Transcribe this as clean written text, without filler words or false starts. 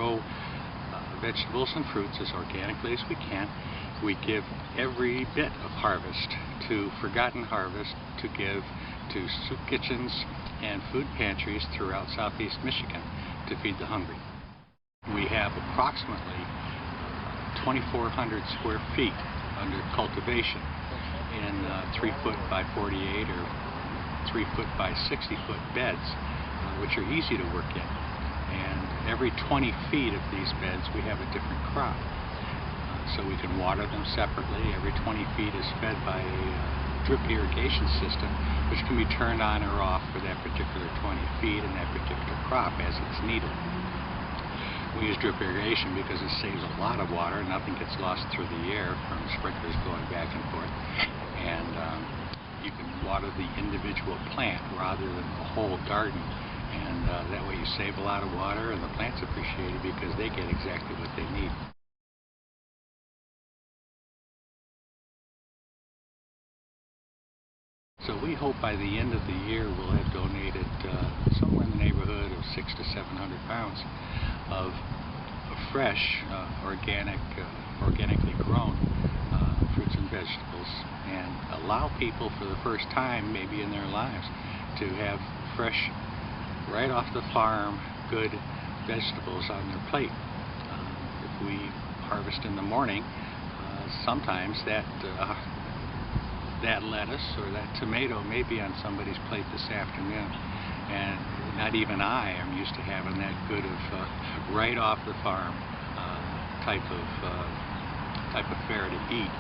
grow vegetables and fruits as organically as we can. We give every bit of harvest to Forgotten Harvest to give to soup kitchens and food pantries throughout southeast Michigan to feed the hungry. We have approximately 2,400 square feet under cultivation in 3 foot by 48 or 3 foot by 60 foot beds, which are easy to work in. And every 20 feet of these beds we have a different crop. So we can water them separately. Every 20 feet is fed by a drip irrigation system, which can be turned on or off for that particular 20 feet and that particular crop as it's needed. We use drip irrigation because it saves a lot of water. Nothing gets lost through the air from sprinklers going back and forth. And you can water the individual plant rather than the whole garden. And that way you save a lot of water, and the plants appreciate it because they get exactly what they need. So we hope by the end of the year we'll have donated somewhere in the neighborhood of 600 to 700 pounds of fresh, organically grown fruits and vegetables, and allow people for the first time maybe in their lives to have fresh, right off the farm, good vegetables on their plate. If we harvest in the morning, sometimes that lettuce or that tomato may be on somebody's plate this afternoon, and not even I am used to having that good of right off the farm type of fare to eat.